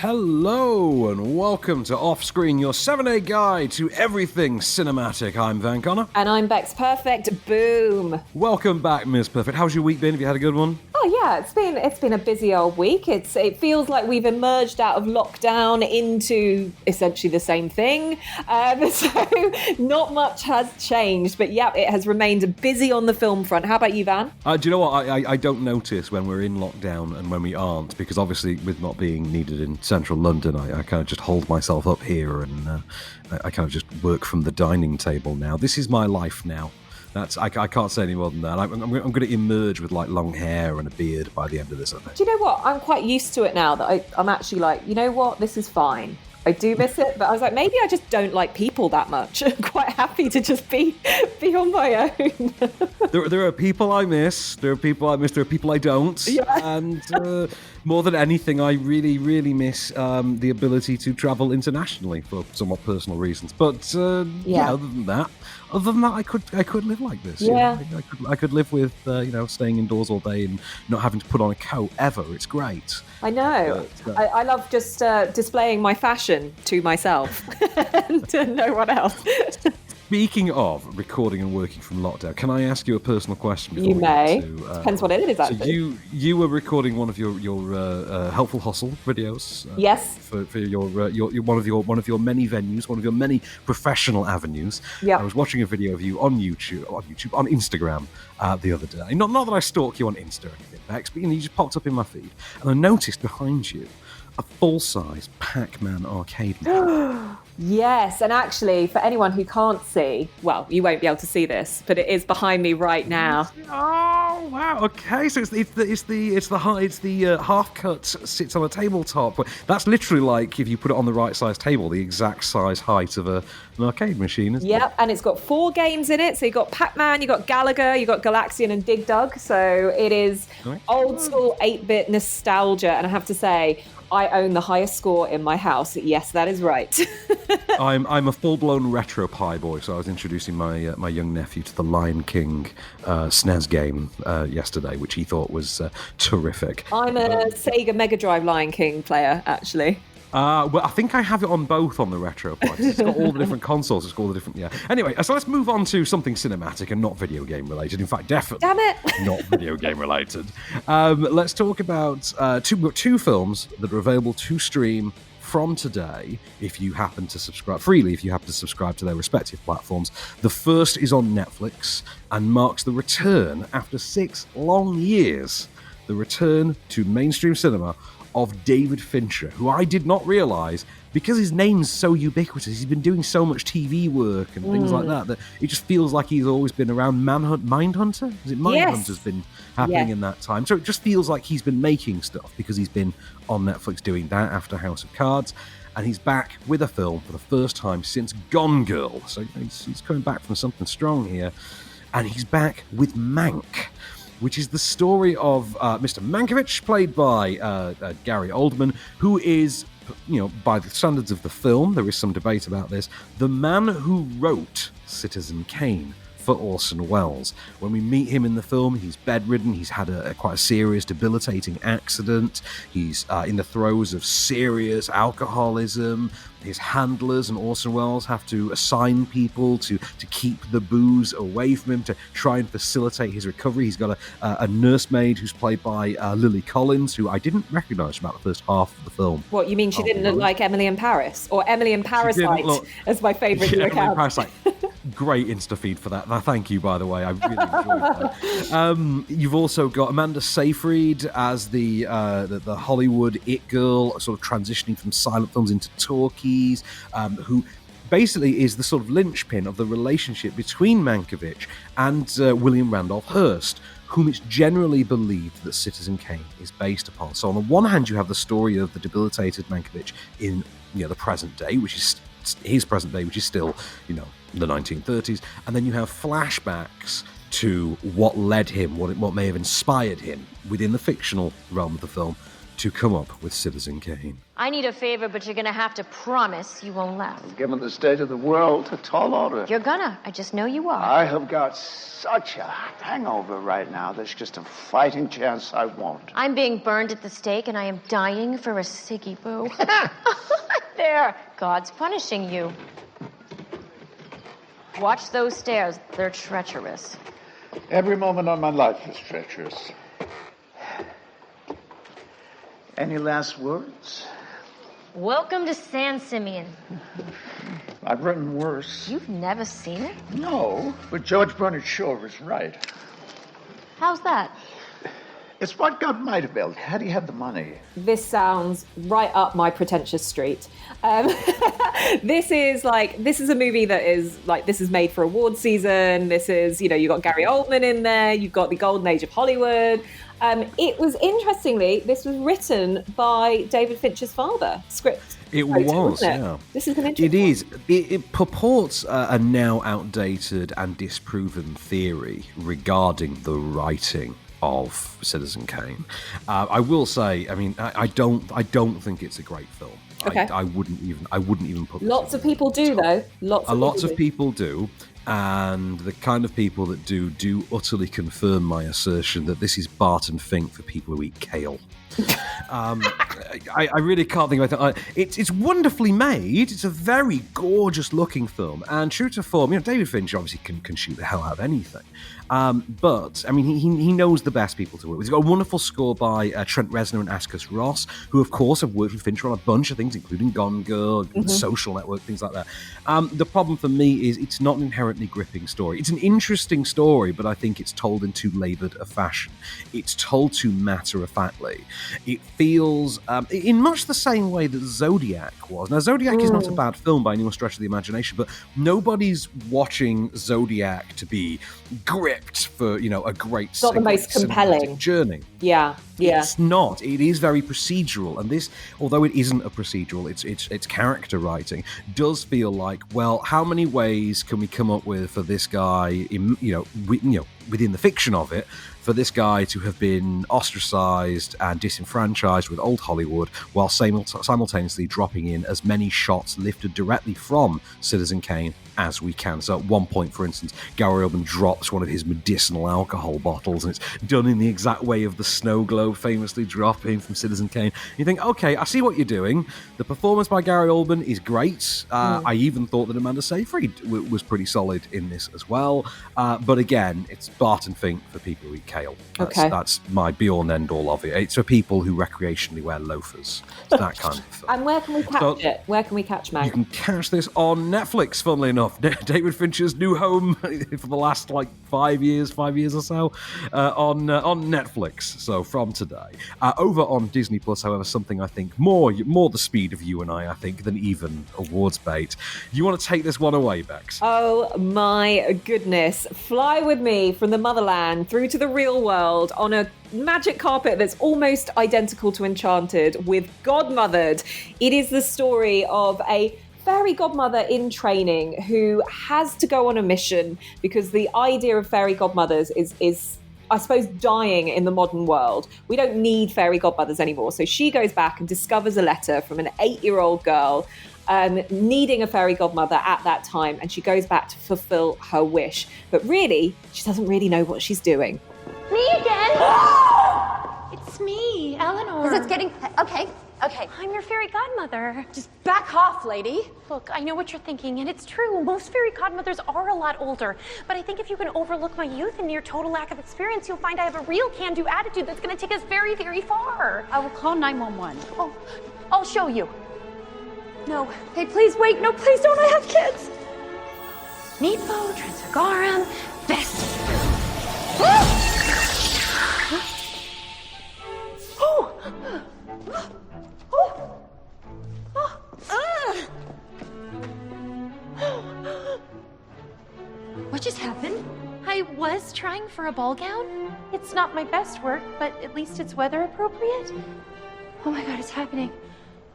Hello and welcome to Offscreen, your 7-day guide to everything cinematic. I'm Van Connor. And I'm Becks Perfect. Boom. Welcome back, Miss Perfect. How's your week been? Have you had a good one? Oh yeah, it's been a busy old week. It feels like we've emerged out of lockdown into essentially the same thing. So not much has changed, but yeah, it has remained busy on the film front. How about you, Van? Do you know what? I don't notice when we're in lockdown and when we aren't, because obviously with not being needed in central London, I kind of just hold myself up here and I kind of just work from the dining table now. This is my life now. I can't say any more than that. I'm going to emerge with like long hair and a beard by the end of this, I think. Do you know what? I'm quite used to it now that I'm actually like, you know what? This is fine. I do miss it, but I was like, maybe I just don't like people that much. I'm quite happy to just be on my own. There are people I miss. There are people I miss. There are people I don't. Yeah. And more than anything, I really, really miss the ability to travel internationally for somewhat personal reasons. But other than that, I could live like this. Yeah. You know? I could live with staying indoors all day and not having to put on a coat ever. It's great. I know. But, I love just displaying my fashion to myself and to no one else. Speaking of recording and working from lockdown, can I ask you a personal question? You may. Depends what it is, actually. So you were recording one of your Helpful Hustle videos. Yes. For your one of your many venues, one of your many professional avenues. Yeah. I was watching a video of you on Instagram the other day. Not that I stalk you on Insta or anything, Becks, but you just popped up in my feed, and I noticed behind you a full-size Pac-Man arcade machine. Yes, and actually, for anyone who can't see, well, you won't be able to see this, but it is behind me right now. Oh wow! Okay, so it's the half cut sits on a tabletop. That's literally like if you put it on the right size table, the exact size height of an arcade machine, isn't it? Yep, and it's got 4 games in it. So you got Pac-Man, you got Gallagher, you got Galaxian, and Dig Dug. So it is old school 8-bit nostalgia, and I have to say, I own the highest score in my house. Yes, that is right. I'm a full-blown retro pie boy, so I was introducing my young nephew to the Lion King SNES game yesterday, which he thought was terrific. I'm a Sega Mega Drive Lion King player, actually. Well, I think I have it on both on the retro parts. It's got all the different consoles. It's got all the different, Anyway, so let's move on to something cinematic and not video game related. In fact, definitely Damn it. not video game related. Let's talk about two films that are available to stream from today, if you happen to subscribe to their respective platforms. The first is on Netflix and marks the return, after 6 long years, the return to mainstream cinema of David Fincher, who I did not realise, because his name's so ubiquitous, he's been doing so much TV work and things like that it just feels like he's always been around. Mindhunter? Is it Mindhunter's been happening in that time? So it just feels like he's been making stuff because he's been on Netflix doing that after House of Cards, and he's back with a film for the first time since Gone Girl. So he's coming back from something strong here, and he's back with Mank, which is the story of Mr. Mankiewicz, played by Gary Oldman, who is, by the standards of the film, there is some debate about this, the man who wrote Citizen Kane for Orson Welles. When we meet him in the film, he's bedridden, he's had quite a serious, debilitating accident, he's in the throes of serious alcoholism. His handlers and Orson Welles have to assign people to keep the booze away from him to try and facilitate his recovery. He's got a nursemaid who's played by Lily Collins, who I didn't recognise from about the first half of the film. What, you mean she didn't look like Emily in Paris? Or Emily in Parasite, as my favourite new account. Parasite. Great Insta feed for that. Thank you, by the way. I really enjoyed that. You've also got Amanda Seyfried as the Hollywood it girl, sort of transitioning from silent films into talkies, who basically is the sort of linchpin of the relationship between Mankiewicz and William Randolph Hearst, whom it's generally believed that Citizen Kane is based upon. So on the one hand, you have the story of the debilitated Mankiewicz in the present day, which is his present day, which is still the 1930s, and then you have flashbacks to what led him, what may have inspired him within the fictional realm of the film to come up with Citizen Kane. I need a favor, but you're gonna have to promise you won't laugh. Given the state of the world, a tall order. You're gonna. I just know you are. I have got such a hangover right now. There's just a fighting chance I won't. I'm being burned at the stake, and I am dying for a ciggy boo. There. God's punishing you. Watch those stairs. They're treacherous. Every moment of my life is treacherous. Any last words? Welcome to San Simeon. I've written worse. You've never seen it? No, but George Bernard Shaw was right. How's that? It's what got Might have built. Had he had the money? This sounds right up my pretentious street. This is a movie that is like, this is made for award season. This is, you've got Gary Oldman in there. You've got the golden age of Hollywood. It was, interestingly, this was written by David Fincher's father. It was, yeah. This is an interesting It is. It purports a now outdated and disproven theory regarding the writing of Citizen Kane. I will say, I mean, I don't think it's a great film. Okay. I wouldn't even put. Lots of people do, though. Lots of people do. And the kind of people that do utterly confirm my assertion that this is Barton Fink for people who eat kale. I really can't think of anything. It's wonderfully made. It's a very gorgeous looking film, and true to form, David Fincher obviously can shoot the hell out of anything. But I mean, he knows the best people to work with. He's got a wonderful score by Trent Reznor and Atticus Ross, who of course have worked with Fincher on a bunch of things, including Gone Girl, Social Network, things like that. The problem for me is it's not an inherently gripping story. It's an interesting story, but I think it's told in too laboured a fashion. It's told too matter-of-factly. It feels in much the same way that Zodiac was. Now, Zodiac is not a bad film by any stretch of the imagination, but nobody's watching Zodiac to be gripped for, a great, it's not the most compelling journey. Yeah. It's not. It is very procedural, and this, although it isn't a procedural, it's character writing, does feel like, well, how many ways can we come up with for this guy, within the fiction of it, for this guy to have been ostracized and disenfranchised with old Hollywood while simultaneously dropping in as many shots lifted directly from Citizen Kane as we can. So at one point, for instance, Gary Oldman drops one of his medicinal alcohol bottles, and it's done in the exact way of the snow globe famously dropping from Citizen Kane. You think, okay, I see what you're doing. The performance by Gary Oldman is great. I even thought that Amanda Seyfried was pretty solid in this as well. But again, it's Barton Fink for people who eat kale. That's my be-all and end-all of it. It's for people who recreationally wear loafers. It's that kind of film. And where can we catch it? Where can we catch Mag? You can catch this on Netflix, funnily enough. David Fincher's new home for the last 5 years or so, on Netflix. So from today. Over on Disney Plus, however, something I think more the speed of you and I think, than even awards bait. You want to take this one away, Becks? Oh my goodness. Fly with me from the motherland through to the real world on a magic carpet that's almost identical to Enchanted with Godmothered. It is the story of a fairy godmother in training who has to go on a mission because the idea of fairy godmothers is I suppose, dying in the modern world. We don't need fairy godmothers anymore. So she goes back and discovers a letter from an 8-year-old girl needing a fairy godmother at that time, and she goes back to fulfill her wish. But really, she doesn't really know what she's doing. Me again? It's me, Eleanor. Because it's getting... Okay. I'm your fairy godmother. Just back off, lady. Look, I know what you're thinking, and it's true. Most fairy godmothers are a lot older. But I think if you can overlook my youth and your total lack of experience, you'll find I have a real can-do attitude that's going to take us very, very far. I will call 911. Oh, I'll show you. No. Hey, please wait. No, please don't. I have kids. Nepo, Transfigurum, Best. What just happened? I was trying for a ball gown. It's not my best work, but at least it's weather appropriate. Oh my God, it's happening.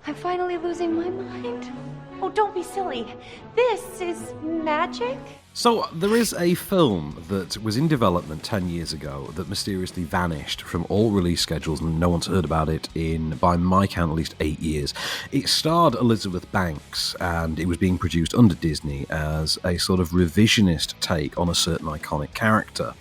I'm finally losing my mind. Oh, don't be silly. This is magic. So there is a film that was in development 10 years ago that mysteriously vanished from all release schedules, and no one's heard about it in, by my count, at least 8 years. It starred Elizabeth Banks, and it was being produced under Disney as a sort of revisionist take on a certain iconic character,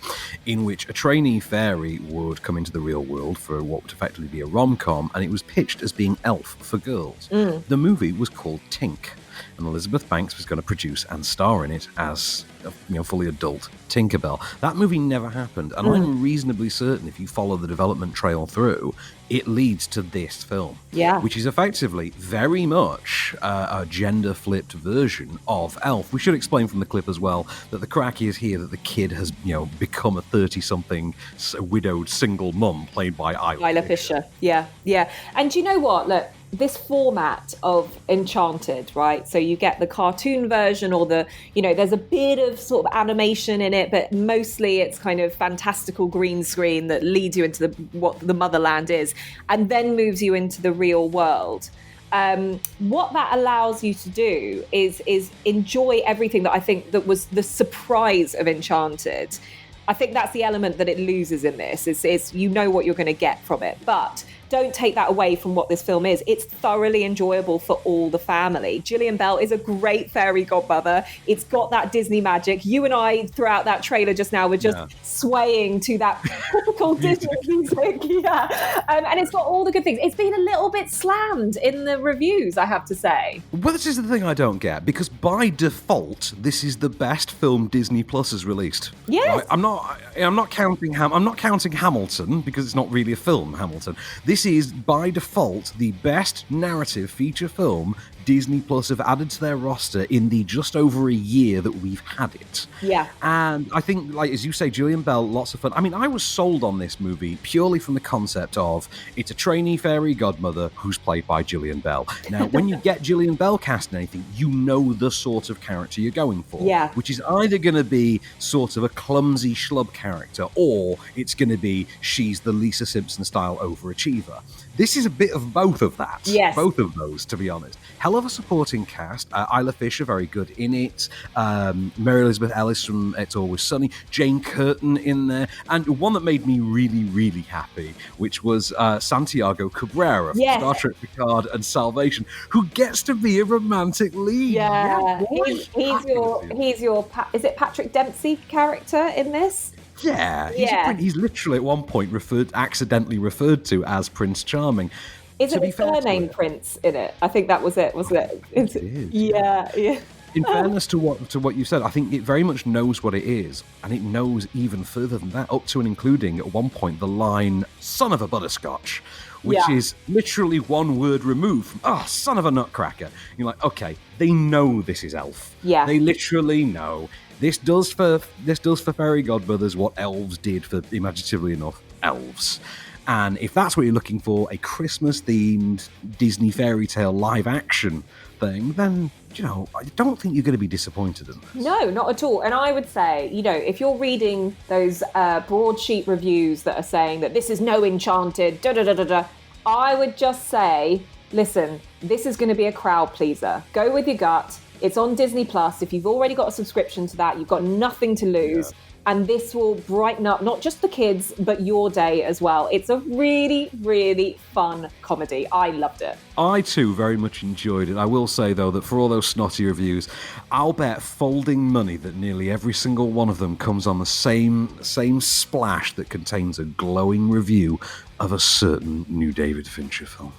in which a trainee fairy would come into the real world for what would effectively be a rom-com, and it was pitched as being Elf for girls. The movie was called Tink, and Elizabeth Banks was going to produce and star in it as a fully adult Tinkerbell. That movie never happened, and I'm reasonably certain if you follow the development trail through, it leads to this film, which is effectively very much a gender-flipped version of Elf. We should explain from the clip as well that the crack is here that the kid has become a 30-something widowed single mum played by Isla Fisher. Yeah. And do you know what? Look, this format of Enchanted, right? So you get the cartoon version or there's a bit of sort of animation in it, but mostly it's kind of fantastical green screen that leads you into what the motherland is and then moves you into the real world. What that allows you to do is enjoy everything that I think that was the surprise of Enchanted. I think that's the element that it loses in this. It's you know what you're going to get from it, but don't take that away from what this film is. It's thoroughly enjoyable for all the family. Gillian Bell is a great fairy godmother. It's got that Disney magic. You and I, throughout that trailer just now, were just swaying to that typical Disney music. And it's got all the good things. It's been a little bit slammed in the reviews, I have to say. Well, this is the thing I don't get, because by default, this is the best film Disney Plus has released. Yes. Right? I'm not counting Hamilton, because it's not really a film, Hamilton. This is, by default, the best narrative feature film Disney Plus have added to their roster in the just over a year that we've had it. Yeah. And I think, like, as you say, Gillian Bell, lots of fun. I mean, I was sold on this movie purely from the concept of it's a trainee fairy godmother who's played by Gillian Bell. Now, when you get Gillian Bell cast in anything, you know the sort of character you're going for. Yeah. Which is either going to be sort of a clumsy schlub character, or it's going to be she's the Lisa Simpson-style overachiever. This is a bit of both of that. Yes. Both of those, to be honest. Hell of a supporting cast. Isla Fisher, very good in it. Mary Elizabeth Ellis from It's Always Sunny. Jane Curtin in there. And one that made me really, really happy, which was Santiago Cabrera from Star Trek Picard and Salvation, who gets to be a romantic lead. Yeah. He's your is it Patrick Dempsey character in this? Yeah, he's literally at one point accidentally referred to as Prince Charming. Isn't his surname Prince in it? I think that was it, wasn't it? It is. Yeah. In fairness to what you said, I think it very much knows what it is, and it knows even further than that, up to and including at one point the line "son of a butterscotch," which is literally one word removed from son of a nutcracker. You're like, okay, they know this is Elf. Yeah, they literally know. This does for fairy godmothers what elves did for, imaginatively enough, elves. And if that's what you're looking for, a Christmas-themed Disney fairy tale live-action thing, then, I don't think you're going to be disappointed in this. No, not at all. And I would say, if you're reading those broadsheet reviews that are saying that this is no Enchanted, I would just say, listen, this is going to be a crowd pleaser. Go with your gut. It's on Disney Plus. If you've already got a subscription to that, you've got nothing to lose. Yeah. And this will brighten up not just the kids, but your day as well. It's a really, really fun comedy. I loved it. I, too, very much enjoyed it. I will say, though, that for all those snotty reviews, I'll bet folding money that nearly every single one of them comes on the same splash that contains a glowing review of a certain new David Fincher film.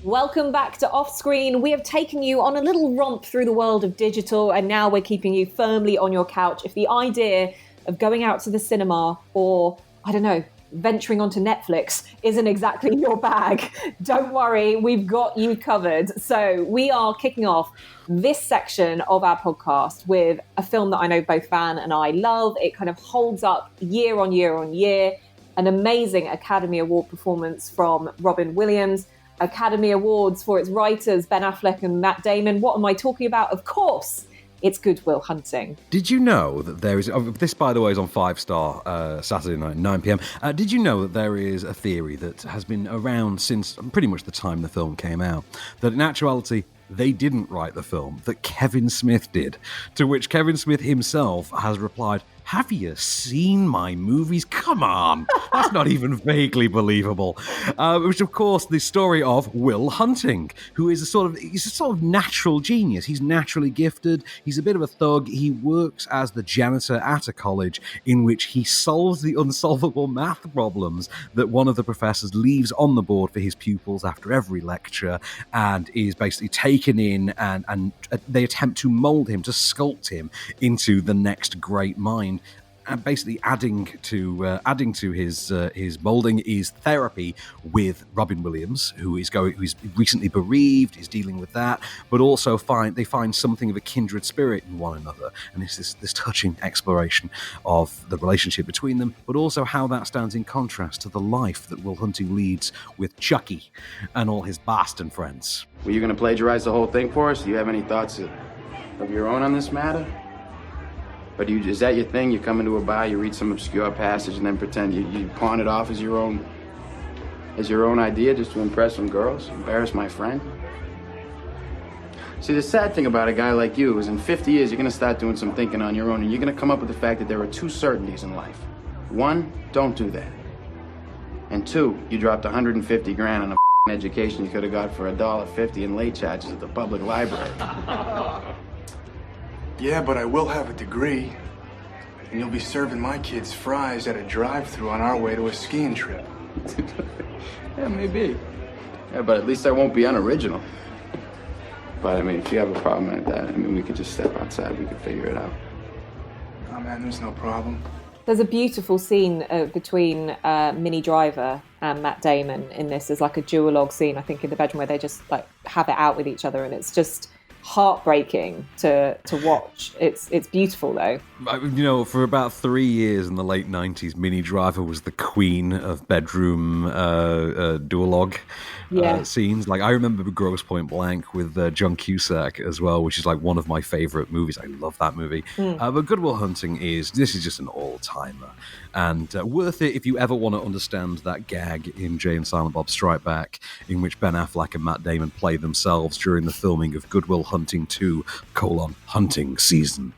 Welcome back to Off Screen. We have taken you on a little romp through the world of digital, and now we're keeping you firmly on your couch. If the idea of going out to the cinema or, I don't know, venturing onto Netflix isn't exactly your bag, don't worry, we've got you covered. So we are kicking off this section of our podcast with a film that I know both Van and I love. It kind of holds up year on year on year. An amazing Academy Award performance from Robin Williams. Academy Awards for its writers, Ben Affleck and Matt Damon. What am I talking about? Of course, it's Good Will Hunting. Did you know that there is... this, by the way, is on 5-star Saturday night, 9 p.m. Did you know that there is a theory that has been around since pretty much the time the film came out, that in actuality, they didn't write the film, that Kevin Smith did, to which Kevin Smith himself has replied, "Have you seen my movies? Come on, that's not even vaguely believable." Which, of course, the story of Will Hunting, who is he's a sort of natural genius. He's naturally gifted. He's a bit of a thug. He works as the janitor at a college in which he solves the unsolvable math problems that one of the professors leaves on the board for his pupils after every lecture, and is basically taken in, and they attempt to mold him, to sculpt him into the next great mind. And basically adding to his molding is therapy with Robin Williams, who's recently bereaved, is dealing with that, but also they find something of a kindred spirit in one another, and it's this touching exploration of the relationship between them, but also how that stands in contrast to the life that Will Hunting leads with Chucky and all his Boston friends. Were you going to plagiarize the whole thing for us? Do you have any thoughts of your own on this matter? Or is that your thing? You come into a bar, you read some obscure passage, and then pretend you pawn it off as your own idea just to impress some girls, embarrass my friend? See, the sad thing about a guy like you is in 50 years, you're gonna start doing some thinking on your own, and you're gonna come up with the fact that there are 2 certainties in life. 1, don't do that. And 2, you dropped 150 grand on a education you could have got for $1.50 in late charges at the public library. Yeah, but I will have a degree. And you'll be serving my kids fries at a drive-thru on our way to a skiing trip. Yeah, maybe. Yeah, but at least I won't be unoriginal. But, I mean, if you have a problem like that, we could just step outside. We could figure it out. Oh, man, there's no problem. There's a beautiful scene between Minnie Driver and Matt Damon in this. There's like a duologue scene, I think, in the bedroom where they just like have it out with each other, and it's just heartbreaking to watch. It's beautiful though. You know, for about 3 years in the late 90s, Minnie Driver was the queen of bedroom duologue scenes. Like, I remember Grosse Point Blank with John Cusack as well, which is like one of my favorite movies. I love that movie. But Good Will Hunting is just an all-timer, and worth it if you ever want to understand that gag in Jay and Silent Bob Strike Back, in which Ben Affleck and Matt Damon play themselves during the filming of Good Will Hunting 2, Hunting Season,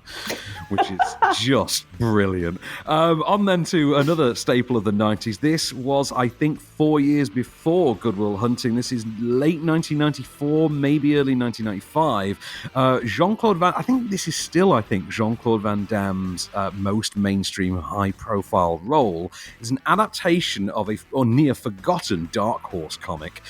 which is just brilliant. On then to another staple of the 90s. This was, I think, 4 years before Good Will Hunting. This is late 1994, maybe early 1995. I think this is still Jean-Claude Van Damme's most mainstream high-profile role. Is an adaptation of a near-forgotten Dark Horse comic.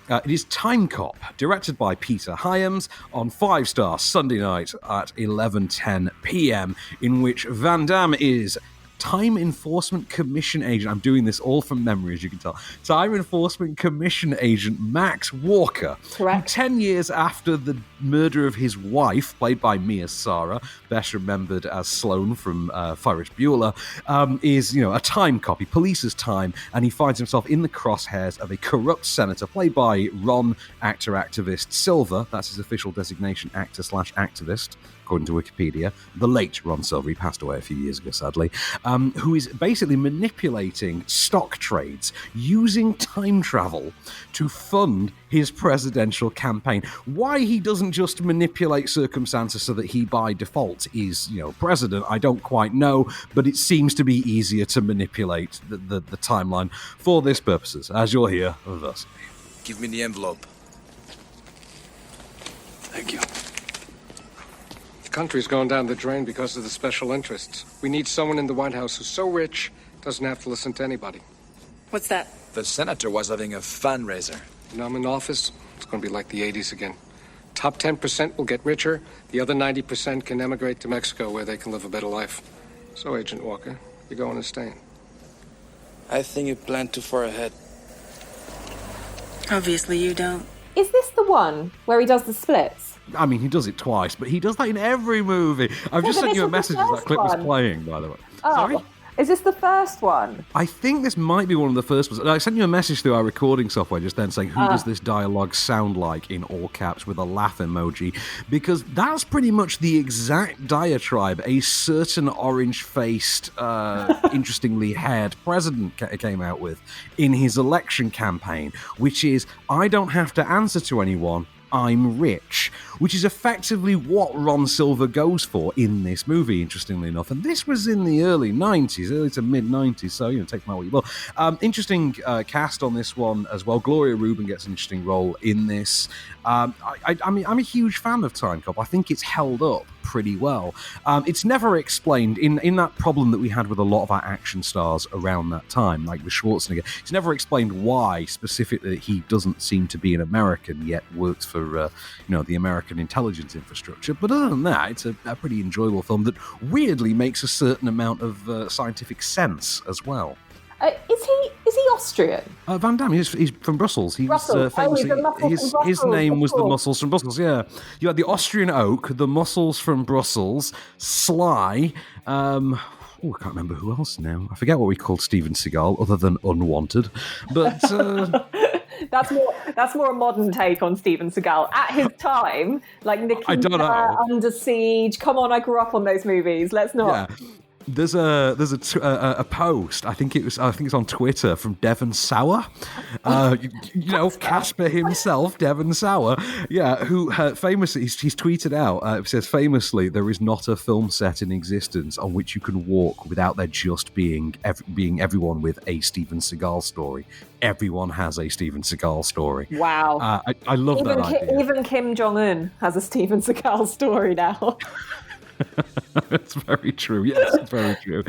It is Time Cop, directed by Peter Hyams, on 5-star Sunday night at 11:10 p.m., in which Van Damme is Time Enforcement Commission agent. I'm doing this all from memory, as you can tell. Time Enforcement Commission agent Max Walker. Correct. 10 years after the murder of his wife, played by Mia Sara, best remembered as Sloane from Ferris Bueller, is, a time cop. He polices time, and he finds himself in the crosshairs of a corrupt senator, played by Ron activist Silver. That's his official designation, actor/activist. According to Wikipedia, the late Ron Silver, he passed away a few years ago, sadly, who is basically manipulating stock trades using time travel to fund his presidential campaign. Why he doesn't just manipulate circumstances so that he, by default, is, president, I don't quite know, but it seems to be easier to manipulate the timeline for this purposes, as you'll hear thus. Give me the envelope. Thank you. The country's going down the drain because of the special interests. We need someone in the White House who's so rich, doesn't have to listen to anybody. What's that? The senator was having a fundraiser. When I'm in office, it's going to be like the 80s again. Top 10% will get richer. The other 90% can emigrate to Mexico where they can live a better life. So, Agent Walker, you're going and staying. I think you plan too far ahead. Obviously you don't. Is this the one where he does the splits? I mean, he does it twice, but he does that in every movie. I've just sent you a message as that clip was playing, by the way. Oh, Sorry? Is this the first one? I think this might be one of the first ones. I sent you a message through our recording software just then saying, who does this dialogue sound like, in all caps with a laugh emoji? Because that's pretty much the exact diatribe a certain orange-faced, interestingly haired president came out with in his election campaign, which is, I don't have to answer to anyone, I'm rich, which is effectively what Ron Silver goes for in this movie, interestingly enough. And this was in the early 90s, early to mid-90s, so, take my what you will. Interesting cast on this one as well. Gloria Reuben gets an interesting role in this. I mean, I'm a huge fan of Time Cop. I think it's held up pretty well. It's never explained, in that problem that we had with a lot of our action stars around that time, like with Schwarzenegger, it's never explained why specifically he doesn't seem to be an American, yet works for the American intelligence infrastructure. But other than that, it's a pretty enjoyable film that weirdly makes a certain amount of scientific sense as well. Is he Austrian? Van Damme, he's from Brussels. He was famously, his name was the Muscles from Brussels, yeah. You had the Austrian Oak, the Muscles from Brussels, Sly, I can't remember who else now. I forget what we called Steven Seagal, other than Unwanted. But that's more a modern take on Steven Seagal. At his time, like Nikita, Under Siege. Come on, I grew up on those movies. Let's not. Yeah. There's a post. I think it's on Twitter from Devon Sauer. Casper himself, Devon Sauer. Yeah, who famously he's tweeted out. It says famously, there is not a film set in existence on which you can walk without there just being everyone with a Steven Seagal story. Everyone has a Steven Seagal story. Wow. I love that idea. Even Kim Jong-un has a Steven Seagal story now. That's very true. Yes, it's very true.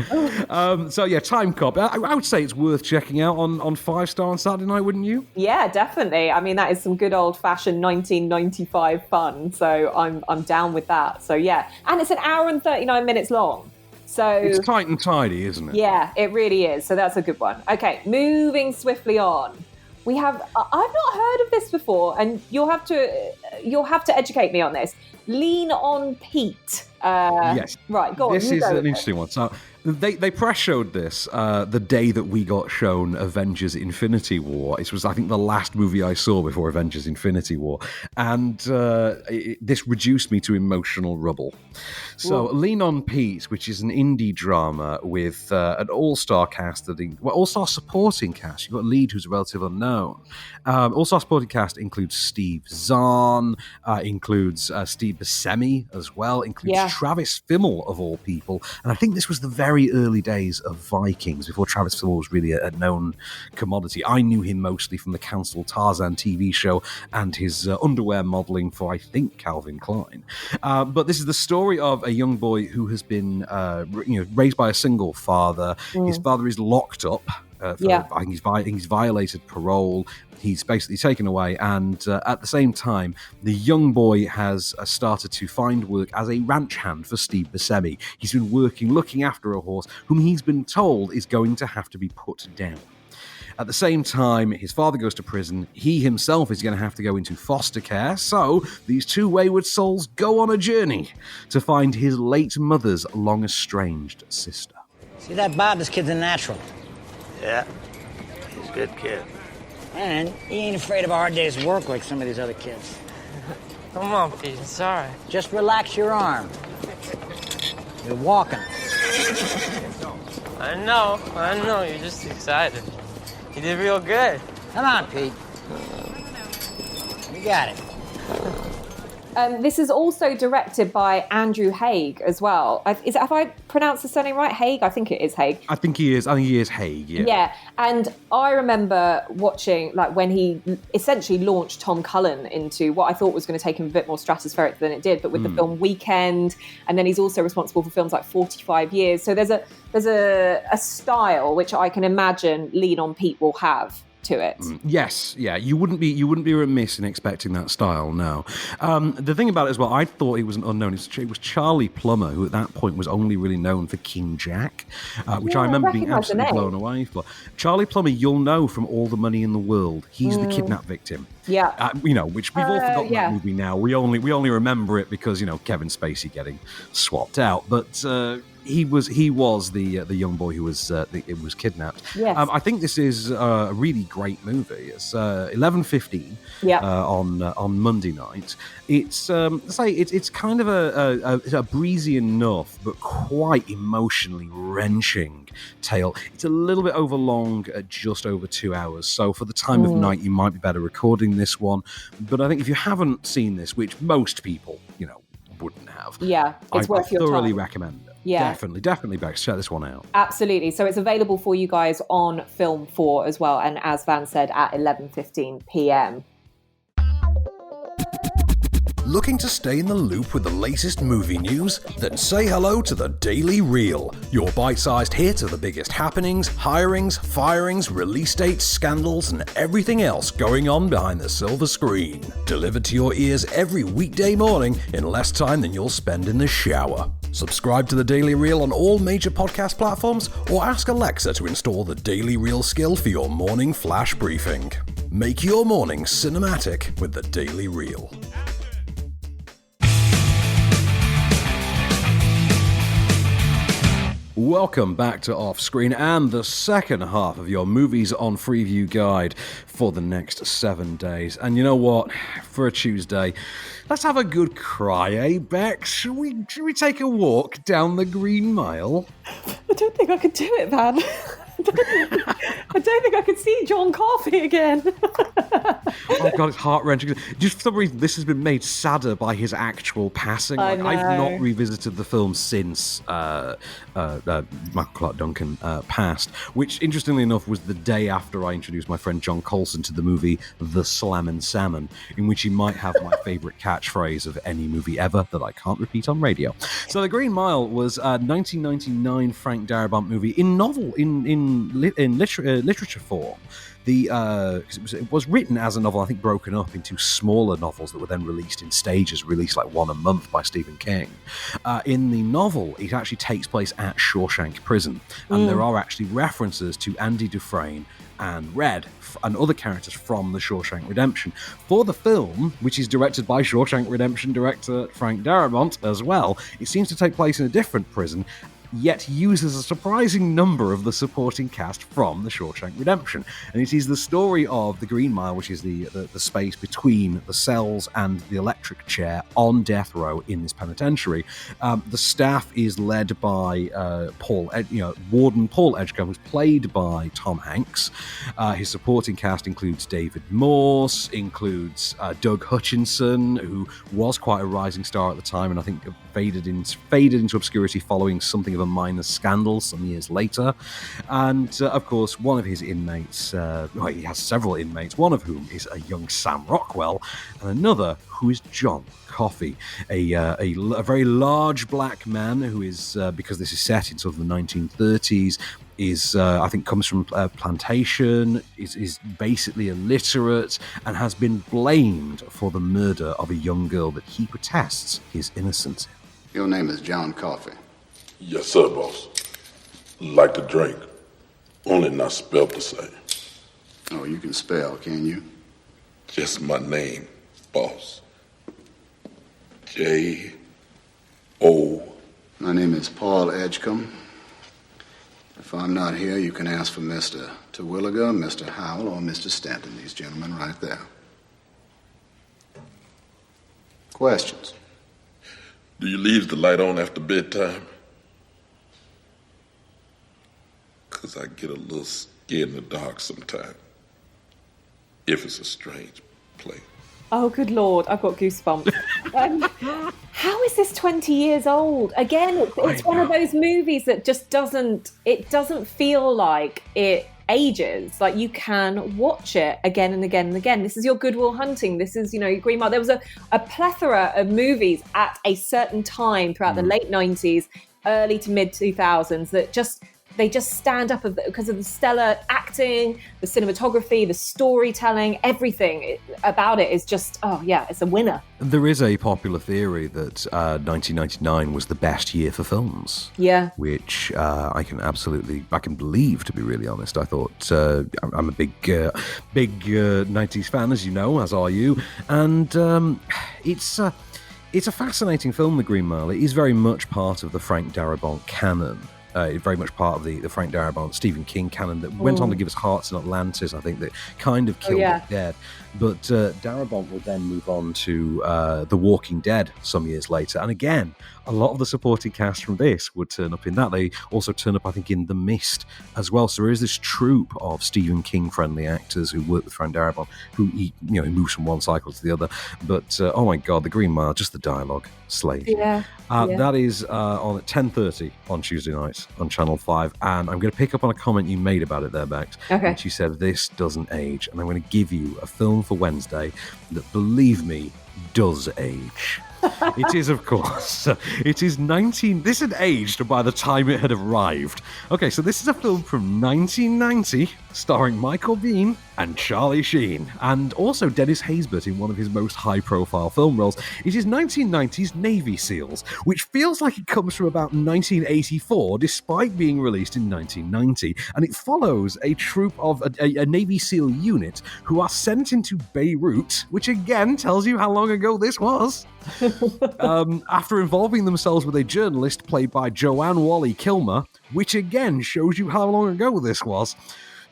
Time Cop. I would say it's worth checking out on 5-Star on Saturday night, wouldn't you? Yeah, definitely. I mean, that is some good old-fashioned 1995 fun. So I'm down with that. So yeah, and it's an hour and 39 minutes long. So it's tight and tidy, isn't it? Yeah, it really is. So that's a good one. Okay, moving swiftly on. We have. I've not heard of this before, and you'll have to educate me on this. Lean on Pete. Yes. Right, go on. This is an interesting one. So they press showed this the day that we got shown Avengers Infinity War. It was, I think, the last movie I saw before Avengers Infinity War. And this reduced me to emotional rubble. So Lean on Pete, which is an indie drama with an all-star cast, all-star supporting cast. You've got a lead who's a relative unknown. All-star supporting cast includes Steve Zahn, includes Steve Buscemi as well, includes Travis Fimmel, of all people. And I think this was the very early days of Vikings, before Travis Fimmel was really a known commodity. I knew him mostly from the cancelled Tarzan TV show and his underwear modelling for, I think, Calvin Klein. But this is the story of a young boy who has been raised by a single father. His father is locked up. I think he's violated parole. He's basically taken away, and at the same time, the young boy has started to find work as a ranch hand for Steve Buscemi. He's been looking after a horse whom he's been told is going to have to be put down. At the same time, his father goes to prison. He himself is going to have to go into foster care. So these two wayward souls go on a journey to find his late mother's long-estranged sister. See that Bob? This kid's a natural. Yeah, he's a good kid. And he ain't afraid of a hard day's work like some of these other kids. Come on, Pete. It's all right. Just relax your arm. You're walking. I know. You're just excited. You did real good. Come on, Pete. You got it. This is also directed by Andrew Haigh as well. Have I pronounced the surname right? Haigh? I think it is Haigh. I think he is Haigh, yeah. Yeah, and I remember watching, like, when he essentially launched Tom Cullen into what I thought was going to take him a bit more stratospheric than it did, but with the film Weekend, and then he's also responsible for films like 45 Years. So there's a style which I can imagine Lean on Pete will have to it. Yes, yeah. You wouldn't be remiss in expecting that style, no. The thing about it as well, I thought he was an unknown. It was Charlie Plummer, who at that point was only really known for King Jack, which I remember being absolutely blown away for. Charlie Plummer, you'll know from All the Money in the World. He's the kidnap victim Yeah. Which we've all forgotten yeah. that movie now. We only remember it because Kevin Spacey getting swapped out, but he was the young boy who was kidnapped. Yes. I think this is a really great movie. It's 11:15 on Monday night. It's it's kind of a breezy enough but quite emotionally wrenching tale. It's a little bit overlong at just over 2 hours. So for the time of night, you might be better recording this one. But I think if you haven't seen this, which most people wouldn't have, it's worth your time. I thoroughly recommend it. Yeah. Definitely, Becks. Check this one out. Absolutely. So it's available for you guys on Film 4 as well. And as Van said, at 11:15 p.m. Looking to stay in the loop with the latest movie news? Then say hello to the Daily Reel, your bite-sized hit of the biggest happenings, hirings, firings, release dates, scandals, and everything else going on behind the silver screen. Delivered to your ears every weekday morning in less time than you'll spend in the shower. Subscribe to the Daily Reel on all major podcast platforms, or ask Alexa to install the Daily Reel skill for your morning flash briefing. Make your morning cinematic with the Daily Reel. Welcome back to Off Screen and the second half of your Movies on Freeview guide for the next 7 days. And you know what? For a Tuesday, let's have a good cry, eh, Beck? Should we take a walk down the Green Mile? I don't think I could do it, Van. I don't think I could see John Coffey again. Oh God, it's heart-wrenching. Just for some reason, this has been made sadder by his actual passing. I know. I've not revisited the film since Michael Clark Duncan passed, which, interestingly enough, was the day after I introduced my friend John Colson to the movie The Slammin' Salmon, in which he might have my favourite catchphrase of any movie ever that I can't repeat on radio. So The Green Mile was a 1999 Frank Darabont movie in literature form. It was written as a novel, I think broken up into smaller novels that were then released in stages, released like one a month by Stephen King. In the novel, it actually takes place at Shawshank Prison, and there are actually references to Andy Dufresne and Red and other characters from the Shawshank Redemption. For the film, which is directed by Shawshank Redemption director Frank Darabont as well, it seems to take place in a different prison, yet uses a surprising number of the supporting cast from the Shawshank Redemption. And it is the story of the Green Mile, which is the space between the cells and the electric chair on death row in this penitentiary. The staff is led by Warden Paul Edgecombe, who's played by Tom Hanks. His supporting cast includes David Morse, includes Doug Hutchinson, who was quite a rising star at the time, and I think faded into obscurity following something of a minor scandal some years later. And of course, one of his inmates, he has several inmates, one of whom is a young Sam Rockwell, and another who is John Coffey, a very large black man who is, because this is set in sort of the 1930s, I think comes from a plantation, is basically illiterate, and has been blamed for the murder of a young girl that he protests his innocence in. Your name is John Coffey. Yes, sir, boss. Like to drink, only not spelled the same. Oh, you can spell, can you? Just my name, boss. J-O. My name is Paul Edgecombe. If I'm not here, you can ask for Mr. Terwilliger, Mr. Howell, or Mr. Stanton. These gentlemen right there. Questions? Do you leave the light on after bedtime? Because I get a little scared in the dark sometimes. If it's a strange place. Oh, good Lord, I've got goosebumps. How is this 20 years old? Again, it's one of those movies that just doesn't feel like it ages. Like, you can watch it again and again and again. This is your Good Will Hunting. This is, Green Mile. There was a plethora of movies at a certain time throughout the late 90s, early to mid 2000s that just they just stand up because of the stellar acting, the cinematography, the storytelling, everything about it is just, it's a winner. There is a popular theory that 1999 was the best year for films. Yeah. Which I can believe, to be really honest. I thought, I'm a big 90s fan, as you know, as are you. And it's a fascinating film, The Green Mile. It is very much part of the Frank Darabont canon. Very much part of the Frank Darabont, Stephen King canon that went on to give us Hearts in Atlantis, I think, that kind of killed it dead. But Darabont would then move on to The Walking Dead some years later. And again, a lot of the supporting cast from this would turn up in that. They also turn up, I think, in The Mist as well. So there is this troupe of Stephen King-friendly actors who work with Frank Darabont, who he moves from one cycle to the other. But, oh my God, The Green Mile, just the dialogue, slave. That is on at 10:30 on Tuesday nights on Channel 5. And I'm going to pick up on a comment you made about it there, Becks. Okay. Which you said, this doesn't age. And I'm going to give you a film for Wednesday that, believe me, does age. It is, of course. It is 19... This had aged by the time it had arrived. Okay, so this is a film from 1990, starring Michael Biehn and Charlie Sheen, and also Dennis Haysbert in one of his most high-profile film roles. It is 1990's Navy SEALs, which feels like it comes from about 1984, despite being released in 1990, and it follows a troop of a Navy SEAL unit who are sent into Beirut, which again tells you how long ago this was. After involving themselves with a journalist played by Joanne Whalley-Kilmer, which again shows you how long ago this was,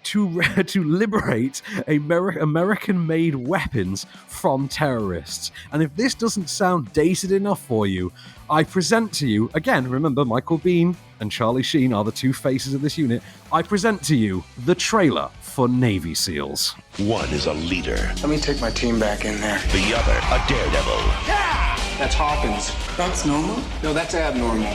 to liberate American-made weapons from terrorists. And if this doesn't sound dated enough for you, I present to you, again, remember, Michael Biehn and Charlie Sheen are the two faces of this unit, I present to you the trailer for Navy SEALs. One is a leader. Let me take my team back in there. The other, a daredevil. Yeah! That's Hawkins. That's normal? No, that's abnormal.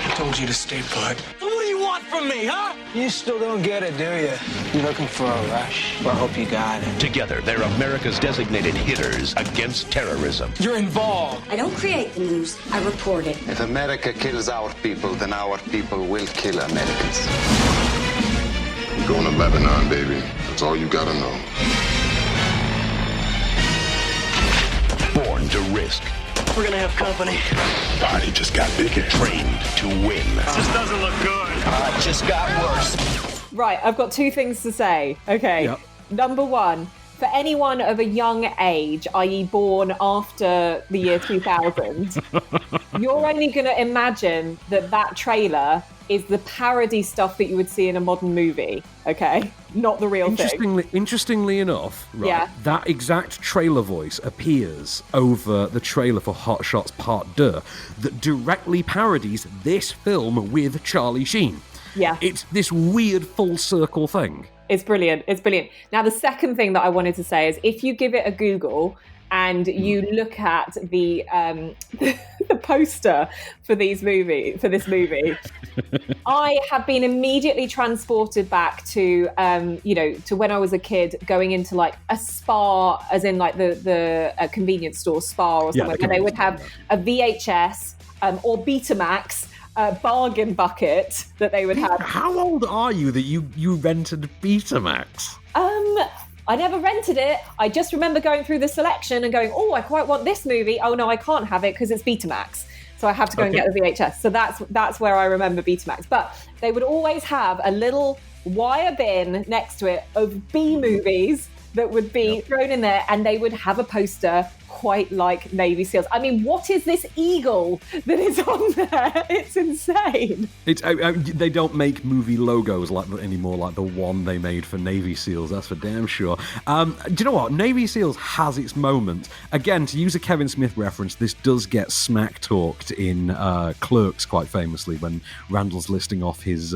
I told you to stay put. What do you want from me, huh? You still don't get it, do you? You looking for a rush? Well, I hope you got it. Together, they're America's designated hitters against terrorism. You're involved. I don't create the news, I report it. If America kills our people, then our people will kill Americans. I'm going to Lebanon, baby. That's all you gotta know. Born to risk. We're gonna have company. Body just got bigger. Trained to win. This doesn't look good. It just got worse. Right, I've got two things to say. Okay. Yep. Number one, for anyone of a young age, i.e. born after the year 2000, you're only going to imagine that trailer is the parody stuff that you would see in a modern movie, okay? Not the real thing. Interestingly enough, right, Yeah. that exact trailer voice appears over the trailer for Hot Shots Part 2 that directly parodies this film with Charlie Sheen. Yeah. It's this weird full circle thing. It's brilliant. It's brilliant. Now, the second thing that I wanted to say is if you give it a Google and you look at the the poster for this movie, I have been immediately transported back to to when I was a kid, going into like a spa, as in like the convenience store spa or something, where they would have a VHS or Betamax bargain bucket that they would have. How old are you that you rented Betamax? I never rented it. I just remember going through the selection and going, oh, I quite want this movie. Oh no, I can't have it because it's Betamax. So I have to go and get the VHS. So that's where I remember Betamax. But they would always have a little wire bin next to it of B movies that would be thrown in there, and they would have a poster quite like Navy SEALs. I mean, what is this eagle that is on there? It's insane. They don't make movie logos anymore, like the one they made for Navy SEALs, that's for damn sure. Do you know what? Navy SEAls has its moment. Again, to use a Kevin Smith reference, this does get smack talked in Clerks quite famously when Randall's listing off his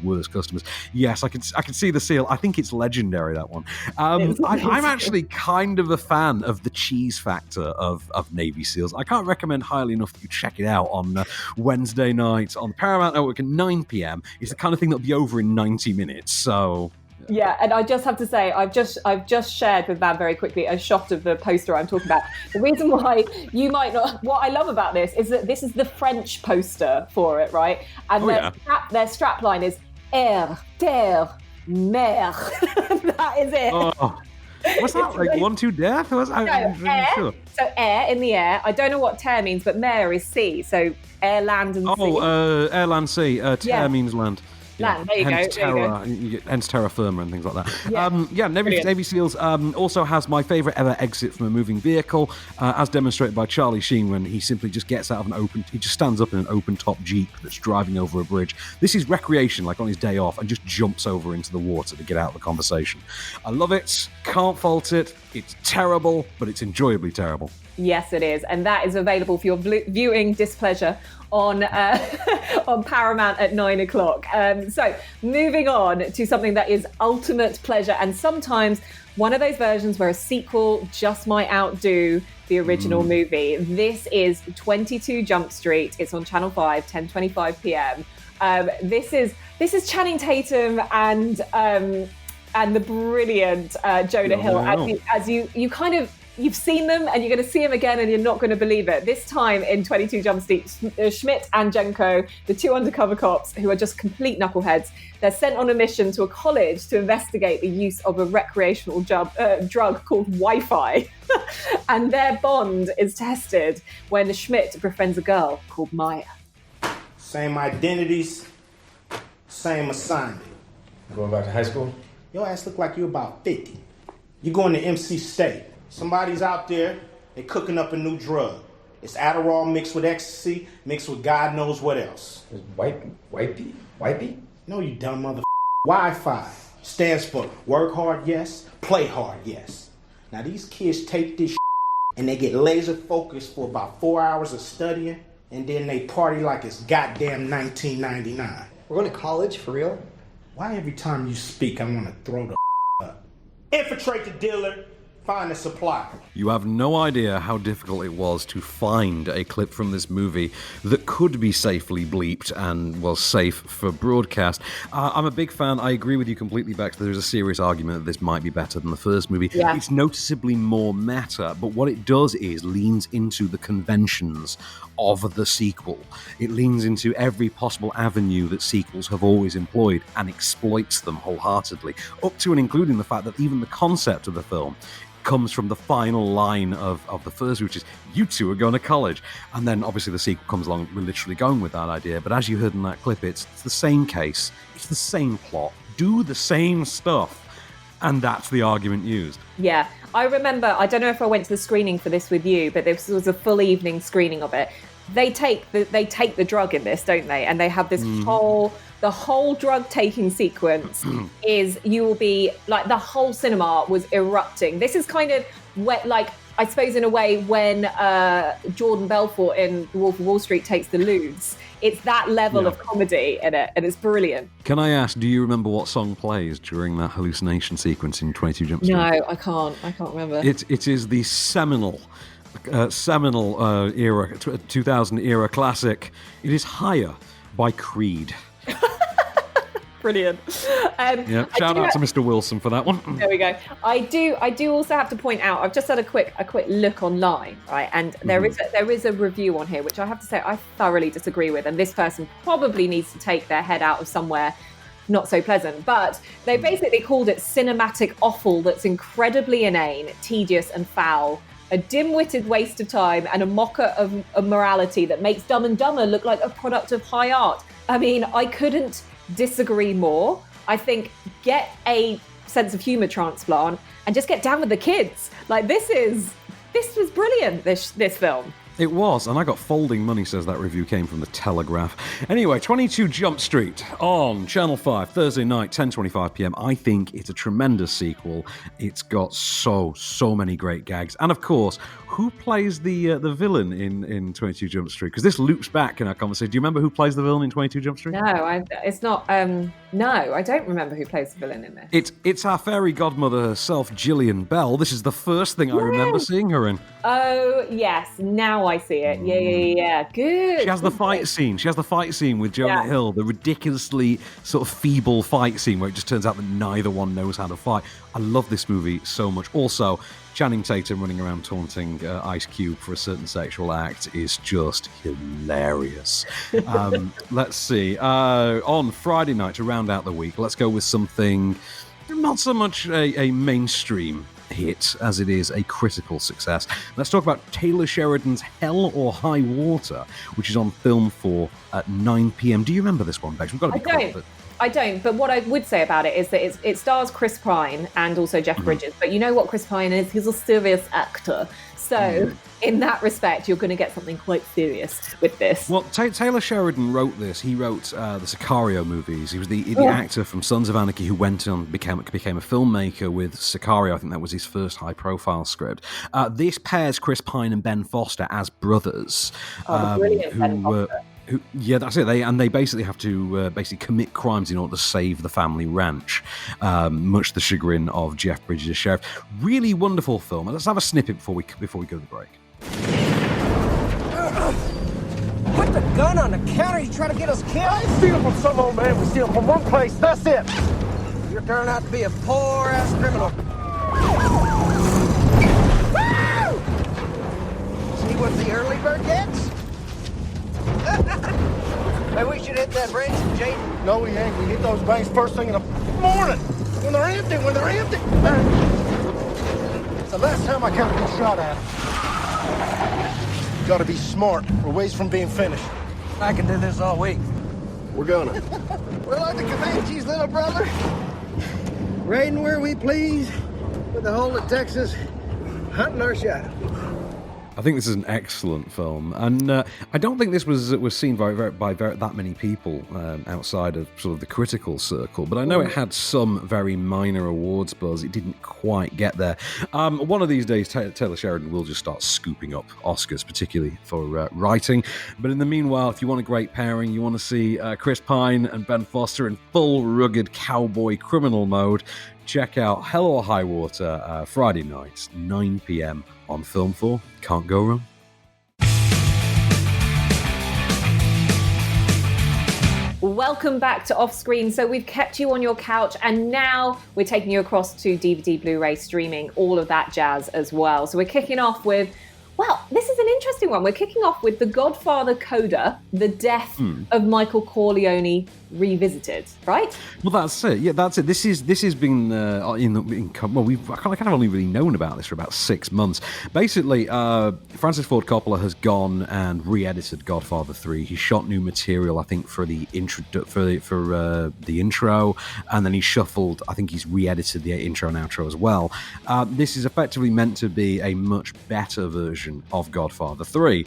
worst customers. Yes, I can see the seal. I think it's legendary, that one. I'm actually kind of a fan of the cheese factor of Navy SEAls. I can't recommend highly enough that you check it out on Wednesday night on Paramount Network at 9 p.m. It's the kind of thing that'll be over in 90 minutes. So Yeah, and I just have to say, I've just shared with Van very quickly a shot of the poster I'm talking about. The reason why you might not, what I love about this is that this is the French poster for it, right? And their strap line is air, terre, mer. That is it. Oh. What's that, like 1, 2 death? Air. Sure. So air in the air. I don't know what terre means, but mer is sea. So air, land, and sea. Air, land, sea. Terre means land. Land. There you hence go. Terra, you get, hence terra firma and things like that. Yeah. Navy SEALs also has my favourite ever exit from a moving vehicle, as demonstrated by Charlie Sheen when he simply just gets out of he just stands up in an open-top Jeep that's driving over a bridge. This is recreation, like on his day off, and just jumps over into the water to get out of the conversation. I love it. Can't fault it. It's terrible, but it's enjoyably terrible. Yes, it is. And that is available for your viewing displeasure on on Paramount at 9:00. So moving on to something that is ultimate pleasure, and sometimes one of those versions where a sequel just might outdo the original movie. This is 22 Jump Street. It's on Channel 5, 10:25 p.m. This is Channing Tatum and the brilliant Jonah Hill. As you kind of, you've seen them and you're going to see them again and you're not going to believe it. This time in 22 Jump Street, Schmidt and Jenko, the two undercover cops who are just complete knuckleheads, they're sent on a mission to a college to investigate the use of a recreational drug called Wi-Fi. And their bond is tested when Schmidt befriends a girl called Maya. Same identities, same assignment. Going back to high school? Your ass look like you're about 50. You're going to MC State. Somebody's out there, they cooking up a new drug. It's Adderall mixed with ecstasy, mixed with God knows what else. Wipey? No, you dumb mother. Wi-Fi stands for work hard, yes, play hard, yes. Now these kids take this and they get laser focused for about 4 hours of studying, and then they party like it's goddamn 1999. We're going to college, for real? Why every time you speak I want to throw the up? Infiltrate the dealer. Find a supplier. You have no idea how difficult it was to find a clip from this movie that could be safely bleeped and was safe for broadcast. I'm a big fan. I agree with you completely, Becks. There's a serious argument that this might be better than the first movie. Yeah. It's noticeably more meta, but what it does is leans into the conventions of the sequel. It leans into every possible avenue that sequels have always employed and exploits them wholeheartedly, up to and including the fact that even the concept of the film comes from the final line of the first, which is, you two are going to college. And then obviously the sequel comes along, we're literally going with that idea. But as you heard in that clip, it's the same case, it's the same plot, do the same stuff. And that's the argument used. Yeah, I remember, I don't know if I went to the screening for this with you, but this was a full evening screening of it. They take the drug in this, don't they? And they have this the whole drug taking sequence is, you will be like, the whole cinema was erupting. This is kind of like, I suppose in a way, when Jordan Belfort in The Wolf of Wall Street takes the ludes. It's that level of comedy in it, and it's brilliant. Can I ask, do you remember what song plays during that hallucination sequence in 22 Jump Street? No, I can't remember. It is the seminal era, 2000 era classic. It is Higher by Creed. Brilliant. Shout out to Mr. Wilson for that one. There we go. I do also have to point out, I've just had a quick look online, right? And there is a review on here, which I have to say I thoroughly disagree with. And this person probably needs to take their head out of somewhere not so pleasant. But they basically called it cinematic offal that's incredibly inane, tedious and foul. A dim-witted waste of time and a mocker of morality that makes Dumb and Dumber look like a product of high art. I mean, I couldn't disagree more. I think get a sense of humor transplant and just get down with the kids. Like, this was brilliant, this film. It was, and I got folding money, says that review came from The Telegraph. Anyway, 22 Jump Street on Channel 5, Thursday night, 10:25 p.m. I think it's a tremendous sequel. It's got so many great gags. And of course, who plays the villain in 22 Jump Street? Because this loops back in our conversation. Do you remember who plays the villain in 22 Jump Street? No, it's not... No, I don't remember who plays the villain in this. It's our fairy godmother herself, Gillian Bell. This is the first thing I remember seeing her in. Oh, yes. Now I see it. Yeah. Good. She has the fight scene. She has the fight scene with Jonah Hill, the ridiculously sort of feeble fight scene where it just turns out that neither one knows how to fight. I love this movie so much. Also, Channing Tatum running around taunting Ice Cube for a certain sexual act is just hilarious. Let's see. On Friday night, to round out the week, let's go with something not so much a mainstream hit as it is a critical success. Let's talk about Taylor Sheridan's Hell or High Water, which is on Film 4 at 9 p.m. Do you remember this one, Becks? We've got to be clear. I don't, but what I would say about it is that it stars Chris Pine and also Jeff Bridges. But you know what Chris Pine is? He's a serious actor. So in that respect, you're going to get something quite serious with this. Well, Taylor Sheridan wrote this. He wrote the Sicario movies. He was the actor from Sons of Anarchy who went on became a filmmaker with Sicario. I think that was his first high-profile script. This pairs Chris Pine and Ben Foster as brothers. Brilliant Ben Foster. That's it. They basically have to commit crimes in order to save the family ranch, much to the chagrin of Jeff Bridges as sheriff. Really wonderful film. Let's have a snippet before we go to the break. Put the gun on the counter. You trying to get us killed? I ain't stealing from some old man. We steal from one place. That's it. You're turning out to be a poor-ass criminal. See what the early bird gets? Maybe we should hit that branch, Jaden. No, we ain't. We hit those banks first thing in the morning. When they're empty. It's the last time I counted been shot at. You gotta be smart. We're ways from being finished. I can do this all week. We're gonna. We're like the Comanches, little brother. Raiding where we please, with the whole of Texas hunting our shadow. I think this is an excellent film, and I don't think this was seen by that many people outside of sort of the critical circle, but I know it had some very minor awards buzz. It didn't quite get there. One of these days, Taylor Sheridan will just start scooping up Oscars, particularly for writing. But in the meanwhile, if you want a great pairing, you want to see Chris Pine and Ben Foster in full rugged cowboy criminal mode, check out Hell or High Water Friday nights, 9 p.m. on Film 4. Can't go wrong. Welcome back to Off Screen. So we've kept you on your couch and now we're taking you across to DVD, Blu-ray, streaming, all of that jazz as well. So we're kicking off with, well, this is an interesting one. We're kicking off with The Godfather Coda, The Death of Michael Corleone Revisited, right? Well, that's it. Yeah, that's it. This has been we've kind of only really known about this for about 6 months. Basically, Francis Ford Coppola has gone and re-edited Godfather 3. He shot new material, I think, for the intro, the intro, and then he shuffled. I think he's re-edited the intro and outro as well. This is effectively meant to be a much better version of Godfather 3,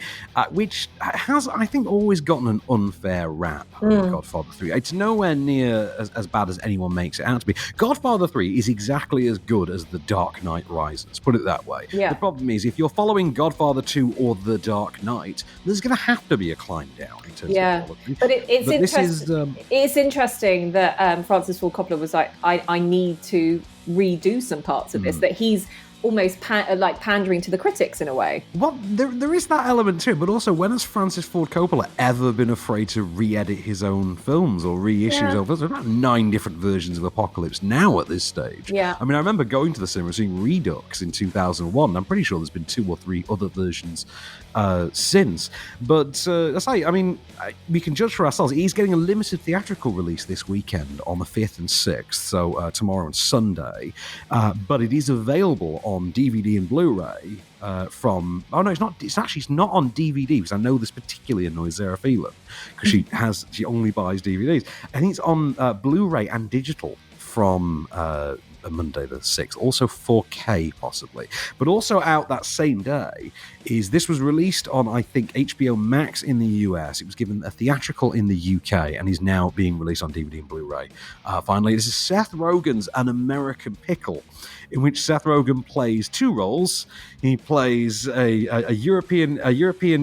which has, I think, always gotten an unfair rap. Godfather 3. It's nowhere near as bad as anyone makes it out to be. Godfather 3 is exactly as good as The Dark Knight Rises, put it that way. Yeah. The problem is, if you're following Godfather 2 or The Dark Knight, there's going to have to be a climb down in terms of quality. But it's interesting. It's interesting that Francis Ford Coppola was like, I need to redo some parts of this, that he's almost pandering to the critics in a way. Well, there is that element too, but also, when has Francis Ford Coppola ever been afraid to re-edit his own films or reissue his own films? There's about 9 different versions of Apocalypse now at this stage. Yeah. I mean, I remember going to the cinema seeing Redux in 2001. I'm pretty sure there's been 2 or 3 other versions since. But I mean, we can judge for ourselves. He's getting a limited theatrical release this weekend on the 5th and 6th, so tomorrow and Sunday. But it is available on DVD and Blu-ray it's not on DVD, because I know this particularly annoys Sarah Phelan, because she only buys DVDs. I think it's on Blu-ray and digital from Monday the 6th, also 4K possibly, but also out that same day this was released on, I think, HBO Max in the US. It was given a theatrical in the UK and is now being released on DVD and Blu-ray. Finally, this is Seth Rogen's An American Pickle. in which Seth Rogen plays two roles. He plays a European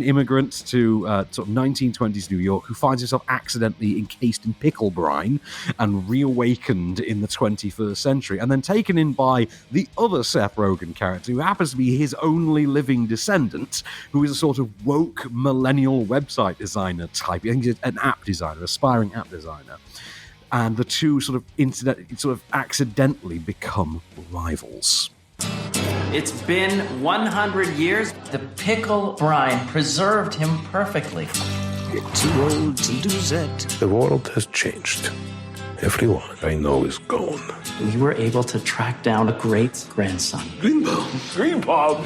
immigrant to sort of 1920s New York who finds himself accidentally encased in pickle brine and reawakened in the 21st century, and then taken in by the other Seth Rogen character, who happens to be his only living descendant, who is a sort of woke millennial website designer type. I think he's an app designer, aspiring app designer. And the two sort of accidentally become rivals. It's been 100 years. The pickle brine preserved him perfectly. You're too old to lose it. The world has changed. Everyone I know is gone. We were able to track down a great-grandson. Green Palm?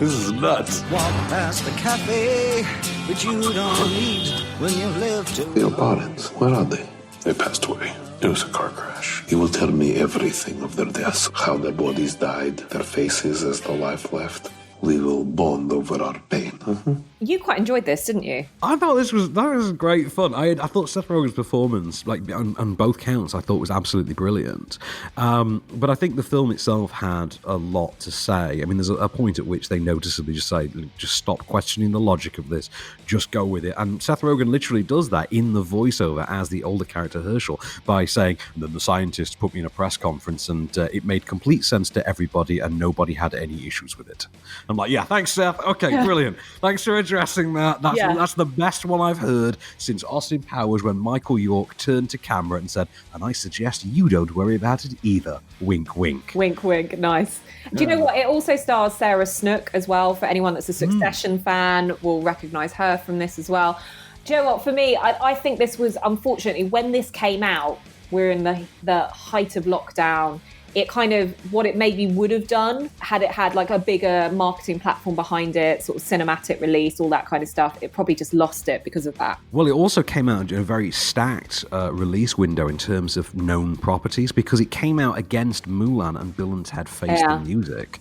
This is nuts. Walk past the cafe, but you don't need when you live to... Your parents, where are they? They passed away. It was a car crash. He will tell me everything of their deaths, how their bodies died, their faces as the life left. We will bond over our pain. Mm-hmm. You quite enjoyed this, didn't you? I thought that was great fun. I thought Seth Rogen's performance, like on both counts, I thought was absolutely brilliant. But I think the film itself had a lot to say. I mean, there's a point at which they noticeably just say, just stop questioning the logic of this, just go with it. And Seth Rogen literally does that in the voiceover as the older character Herschel by saying, then the scientists put me in a press conference and it made complete sense to everybody and nobody had any issues with it. I'm like, yeah, thanks, Seth. Okay, brilliant. Thanks for addressing that. That's the best one I've heard since Austin Powers, when Michael York turned to camera and said, and I suggest you don't worry about it either. Wink, wink. Wink, wink. Nice. Do you know what? It also stars Sarah Snook as well. For anyone that's a Succession fan, will recognise her from this as well. Do you know what? For me, I think this was, unfortunately, when this came out, we're in the height of lockdown. It kind of, what it maybe would have done had it had like a bigger marketing platform behind it, sort of cinematic release, all that kind of stuff, it probably just lost it because of that. Well, it also came out in a very stacked release window in terms of known properties, because it came out against Mulan and Bill and Ted Face the Music,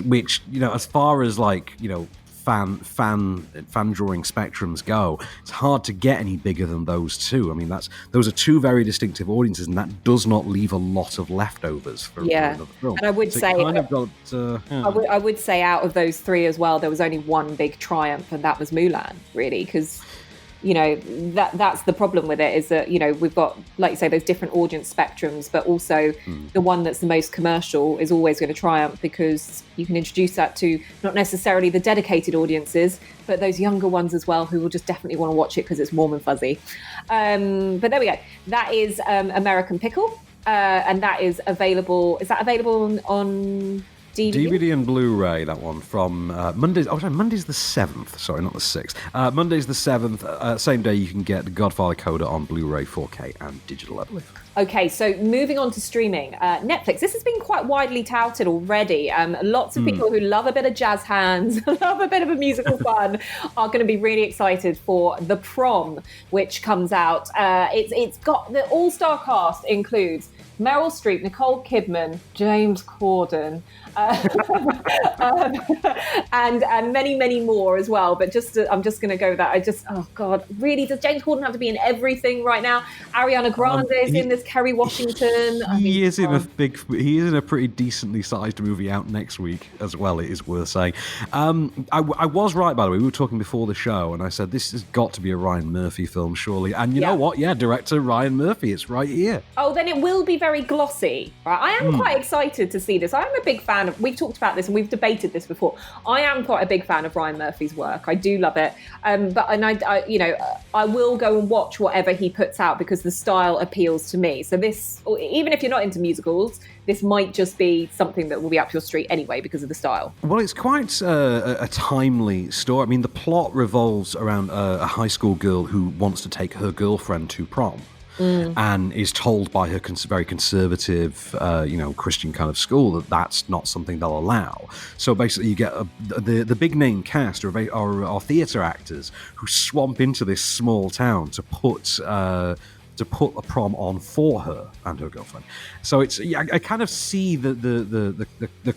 which, you know, as far as like, you know, fan drawing spectrums go, it's hard to get any bigger than those two. I mean, those are two very distinctive audiences, and that does not leave a lot of leftovers for another film. And I would say, I would say out of those three as well, there was only one big triumph, and that was Mulan, really, because, you know, that's the problem with it, is that, you know, we've got, like you say, those different audience spectrums, but also the one that's the most commercial is always going to triumph, because you can introduce that to not necessarily the dedicated audiences, but those younger ones as well, who will just definitely want to watch it because it's warm and fuzzy. But there we go. That is American Pickle, and that is available. Is that available on DVD and Blu-ray, that one, from Monday's the 7th. Sorry, not the 6th. Monday's the 7th. Same day you can get The Godfather Coda on Blu-ray, 4K, and digital, I believe. Okay, so moving on to streaming. Netflix, this has been quite widely touted already. Lots of people who love a bit of jazz hands, love a bit of a musical fun, are going to be really excited for The Prom, which comes out. It's got the all-star cast includes Meryl Streep, Nicole Kidman, James Corden, and many, many more as well. But I'm just going to go with that. Oh God, really? Does James Corden have to be in everything right now? Ariana Grande is in this. Kerry Washington. He is in a pretty decently sized movie out next week as well. It is worth saying. I was right, by the way. We were talking before the show, and I said this has got to be a Ryan Murphy film, surely. And you know what? Yeah, director Ryan Murphy. It's right here. Oh, then it will be very glossy. Right? I am quite excited to see this. I'm a big fan of. We've talked about this and we've debated this before. I am quite a big fan of Ryan Murphy's work. I do love it. I will go and watch whatever he puts out because the style appeals to me. So this, even if you're not into musicals, this might just be something that will be up your street anyway because of the style. Well, it's quite a timely story. I mean, the plot revolves around a high school girl who wants to take her girlfriend to prom. And is told by her very conservative, Christian kind of school that that's not something they'll allow. So basically, you get the big name cast are theatre actors who swamp into this small town to put to put a prom on for her and her girlfriend. So it's I kind of see the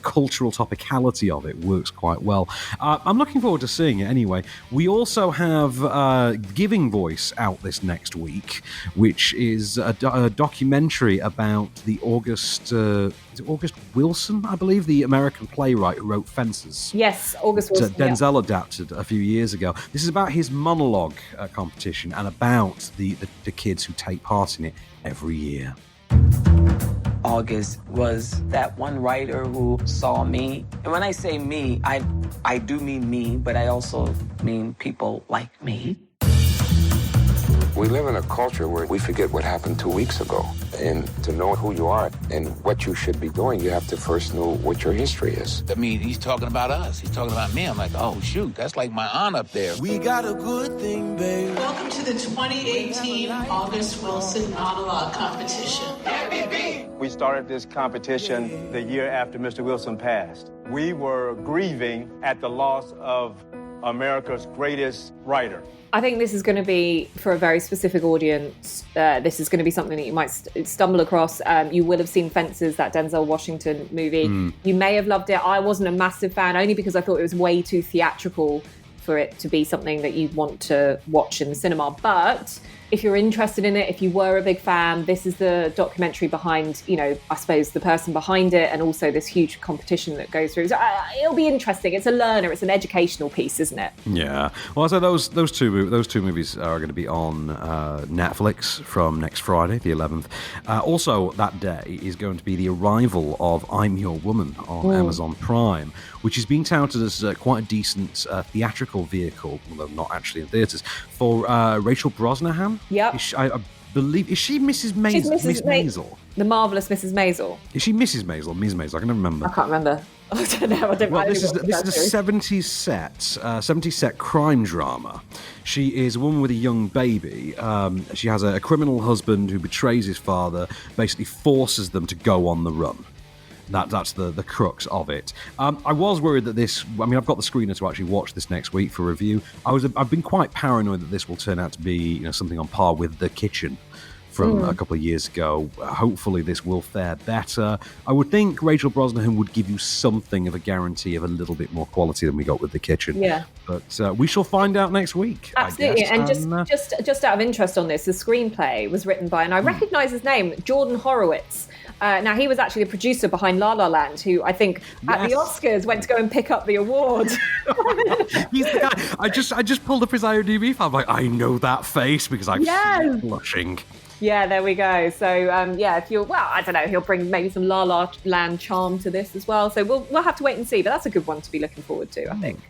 cultural topicality of it works quite well. I'm looking forward to seeing it anyway. We also have Giving Voice out this next week, which is a documentary about the August Wilson, I believe, the American playwright who wrote Fences. Yes, August Wilson. Denzel adapted a few years ago. This is about his monologue competition and about the kids who take part in it every year. August was that one writer who saw me. And when I say me, I do mean me, but I also mean people like me. We live in a culture where we forget what happened 2 weeks ago. And to know who you are and what you should be doing, you have to first know what your history is. I mean, he's talking about us. He's talking about me. I'm like, oh, shoot, that's like my aunt up there. We got a good thing, babe. Welcome to the 2018 August Wilson Monologue Competition. We started this competition the year after Mr. Wilson passed. We were grieving at the loss of America's greatest writer. I think this is going to be for a very specific audience. This is going to be something that you might stumble across. You will have seen Fences, that Denzel Washington movie. You may have loved it. I wasn't a massive fan, only because I thought it was way too theatrical for it to be something that you'd want to watch in the cinema. But if you're interested in it, if you were a big fan, this is the documentary behind, I suppose, the person behind it, and also this huge competition that goes through. So it'll be interesting. It's a learner. It's an educational piece, isn't it? Yeah. Well, so those two movies are going to be on Netflix from next Friday, the 11th. Also, that day is going to be the arrival of I'm Your Woman on Amazon Prime, which is being touted as quite a decent theatrical vehicle, although not actually in theatres, for Rachel Brosnahan. Yep. I believe, is she Mrs. Maisel? Miss Maisel. The marvellous Mrs. Maisel. Is she Mrs. Maisel? Ms. Maisel? I can never remember. I can't remember. I don't know. This is a 70s set crime drama. She is a woman with a young baby. She has a criminal husband who betrays his father, basically forces them to go on the run. That's the crux of it. I was worried that I've got the screener to actually watch this next week for review. I've been quite paranoid that this will turn out to be something on par with The Kitchen from a couple of years ago. Hopefully this will fare better. I would think Rachel Brosnahan would give you something of a guarantee of a little bit more quality than we got with The Kitchen. Yeah. But we shall find out next week. Absolutely. And just out of interest on this, the screenplay was written by, and I recognise his name, Jordan Horowitz. Now, he was actually the producer behind La La Land, who I think at the Oscars went to go and pick up the award. He's the guy. I just pulled up his IMDb file. I'm like, I know that face because I'm blushing. Yeah, there we go. So, if you're, I don't know, he'll bring maybe some La La Land charm to this as well. So we'll have to wait and see. But that's a good one to be looking forward to, I think.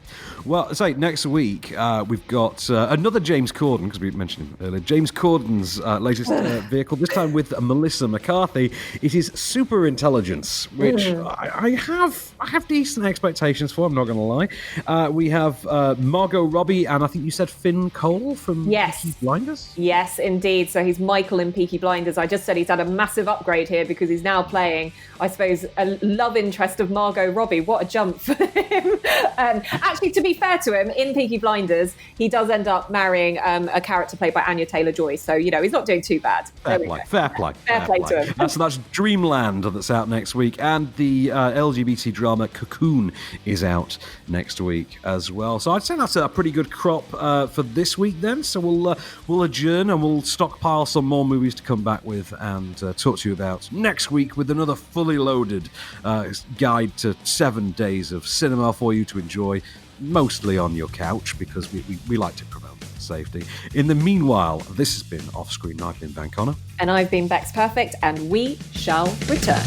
Well, next week we've got another James Corden, because we mentioned him earlier. James Corden's latest vehicle, this time with Melissa McCarthy. It is Super Intelligence, which I have decent expectations for. I'm not going to lie. We have Margot Robbie, and I think you said Finn Cole from Peaky Blinders. Yes, indeed. So he's Michael in Peaky Blinders. I just said he's had a massive upgrade here because he's now playing, I suppose, a love interest of Margot Robbie. What a jump for him. Actually, to be fair to him, in Peaky Blinders, he does end up marrying a character played by Anya Taylor-Joy. So, he's not doing too bad. Fair play to him. That's Dreamland that's out next week. And the LGBT drama Cocoon is out next week as well. So I'd say that's a pretty good crop for this week then. So we'll adjourn and we'll stockpile some more movies to come back with and talk to you about next week with another fully loaded guide to 7 days of cinema for you to enjoy, mostly on your couch, because we like to promote safety. In the meanwhile, this has been Off Screen. I've been Van Connor. And I've been Becks Perfect, and we shall return.